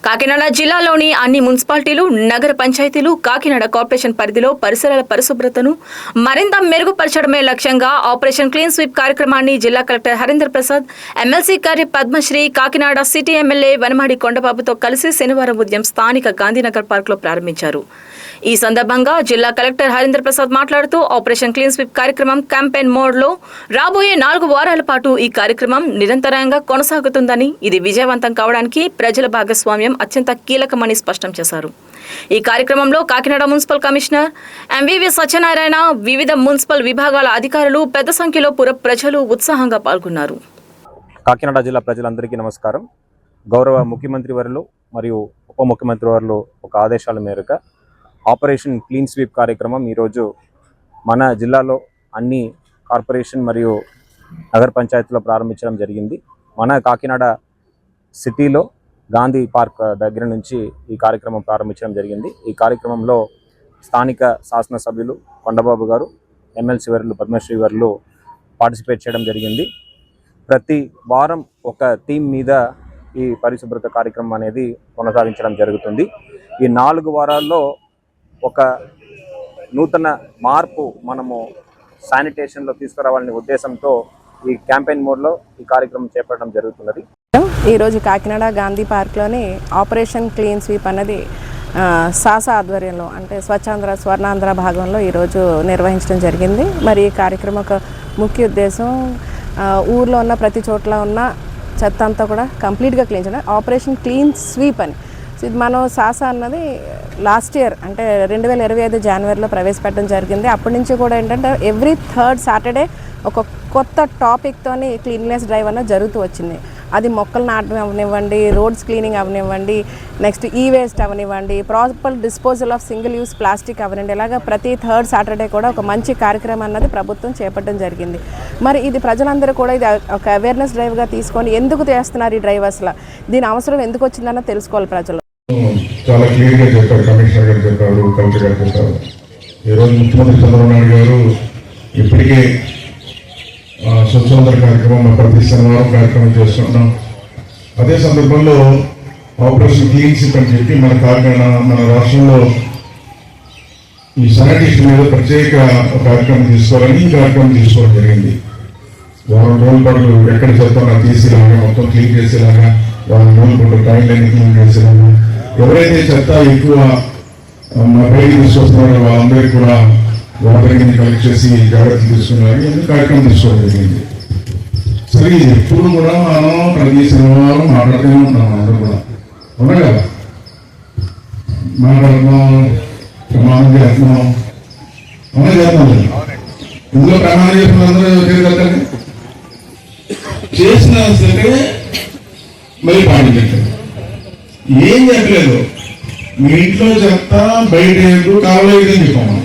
కాకినాడ జిల్లాలోని అన్ని మున్సిపాలిటీలు, నగర పంచాయతీలు, కాకినాడ కార్పొరేషన్ పరిధిలో పరిసరాల పరిశుభ్రతను మరింత మెరుగుపరచడమే లక్ష్యంగా ఆపరేషన్ క్లీన్ స్వీప్ కార్యక్రమాన్ని జిల్లా కలెక్టర్ హరీంద్ర ప్రసాద్, ఎమ్మెల్సీ గారి పద్మశ్రీ, కాకినాడ సిటీ ఎమ్మెల్యే వనమాడి కొండబాబుతో కలిసి శనివారం ఉదయం స్థానిక గాంధీనగర్ పార్క్ లో ప్రారంభించారు. ఈ సందర్భంగా జిల్లా కలెక్టర్ హరీంద్ర ప్రసాద్ మాట్లాడుతూ ఆపరేషన్ క్లీన్ స్వీప్ కార్యక్రమం క్యాంపెయిన్ మోడ్ లో రాబోయే 4 వారాల పాటు ఈ కార్యక్రమం నిరంతరంగా కొనసాగుతుందని, ఇది విజయవంతం కావడానికి ప్రజల భాగస్వామ్యం అత్యంత కీలకమని స్పష్టం చేశారు. ఈ కార్యక్రమంలో Kakinada municipal commissioner MVV Satyanarayana, వివిధ మున్సిపల్ విభాగాల అధికారులు, పెద్ద సంఖ్యలో పుర ప్రజలు ఉత్సాహంగా పాల్గొన్నారు. కాకినాడ జిల్లా ప్రజలందరికీ నమస్కారం. గౌరవ ముఖ్యమంత్రి వర్యులు మరియు ఉప ముఖ్యమంత్రి వర్యులు ఒక ఆదేశాల మేరకు ఆపరేషన్ క్లీన్ స్వీప్ కార్యక్రమం ఈరోజు మన జిల్లాలో అన్ని కార్పొరేషన్ మరియు నగర పంచాయతీలో ప్రారంభించడం జరిగింది. మన కాకినాడ సిటీలో గాంధీ పార్క్ దగ్గర నుంచి ఈ కార్యక్రమం ప్రారంభించడం జరిగింది. ఈ కార్యక్రమంలో స్థానిక శాసనసభ్యులు కొండబాబు గారు, ఎమ్మెల్సీ వర్యులు పద్మశ్రీ వర్యులు పార్టిసిపేట్ చేయడం జరిగింది. ప్రతి వారం ఒక థీమ్ మీద ఈ పరిశుభ్రత కార్యక్రమం అనేది కొనసాగించడం జరుగుతుంది. ఈ 4 వారాల్లో ఒక నూతన మార్పు మనము శానిటేషన్లో తీసుకురావాలనే ఉద్దేశంతో ఈ క్యాంపెయిన్ మోడ్లో ఈ కార్యక్రమం చేపట్టడం జరుగుతున్నది. ఈరోజు కాకినాడ గాంధీ పార్క్లోని ఆపరేషన్ క్లీన్ స్వీప్ అన్నది సాసా ఆధ్వర్యంలో, అంటే స్వచ్ఛాంధ్ర స్వర్ణాంధ్ర భాగంలో ఈరోజు నిర్వహించడం జరిగింది. మరి ఈ కార్యక్రమం ఒక ముఖ్య ఉద్దేశం ఊర్లో ఉన్న ప్రతి చోట్ల ఉన్న చెత్త అంతా కూడా కంప్లీట్గా క్లీన్ చేయడం, ఆపరేషన్ క్లీన్ స్వీప్ అని. ఇది మనం సాసా అన్నది లాస్ట్ ఇయర్ అంటే 2025 జనవరిలో ప్రవేశపెట్టడం జరిగింది. అప్పటి నుంచి కూడా ఏంటంటే ఎవ్రీ 3rd సాటర్డే ఒక కొత్త టాపిక్తోని క్లీన్లెస్ డ్రైవ్ అన్నది జరుగుతూ వచ్చింది. అది మొక్కలు నాటడం అవనివ్వండి, రోడ్స్ క్లీనింగ్ అవనివ్వండి, నెక్స్ట్ ఈ వేస్ట్ అవనివ్వండి, proper disposal of single use plastic అవనివ్వండి, ఇలాగా ప్రతి 3rd సాటర్డే కూడా ఒక మంచి కార్యక్రమం అన్నది ప్రభుత్వం చేపట్టడం జరిగింది. మరి ఇది ప్రజలందరూ కూడా ఇది ఒక అవేర్నెస్ డ్రైవ్గా తీసుకొని ఎందుకు చేస్తున్నారు ఈ డ్రైవ్, అసలు దీని అవసరం ఎందుకు వచ్చిందన్న తెలుసుకోవాలి ప్రజలు. చాలా క్లియర్గా చెప్పారు, కమిషనర్ గారు చెప్పారు, కలెక్టర్ గారు చెప్పారు. ఈరోజు ముఖ్యమంత్రి చంద్రబాబు నాయుడు గారు ఇప్పటికే స్వచ్ఛాంధ్ర కార్యక్రమం ప్రతి శనివారం కార్యక్రమం చేస్తున్నాం. అదే సందర్భంలో ఆపరేషన్ క్లీన్ స్వీప్ అని చెప్పి మన కాకినాడ మన రాష్ట్రంలో ఈ శానిటేషన్ మీద ప్రత్యేక కార్యక్రమం తీసుకోవాలని ఈ కార్యక్రమం తీసుకోవడం జరిగింది. వారం రోజుల పాటు ఎక్కడ చెప్తామో తీసేలాగా, మొత్తం క్లీన్ చేసేలాగా, వారం రోజుల పాటు టైంలన్నీ క్లీన్ చేసేలాగా, ఎవరైతే చెత్త ఎక్కువ బయటికి తీసుకొస్తున్నారో వాళ్ళందరికీ కూడా వాటర్ని కలెక్ట్ చేసి జాగ్రత్తలు తీసుకున్నారు. అన్ని కార్యక్రమం తీసుకోవడం జరిగింది. సరే, ఎప్పుడు కూడా మనం ప్రతి శనివారం మాట్లాడుతూనే ఉంటాం. అందరూ కూడా అవునా కదా, మాట్లాడుతున్నాం, ప్రమాణం చేస్తున్నాం, అవునా చేస్తున్నాం. ఇందులో ప్రమాణం చేసిన అందరూ చేసిన సరే మళ్ళీ పాటించండి. ఏం చెప్పలేదు, మీ ఇంట్లో చెత్త బయట కాలువ ఏదని చెప్పాము.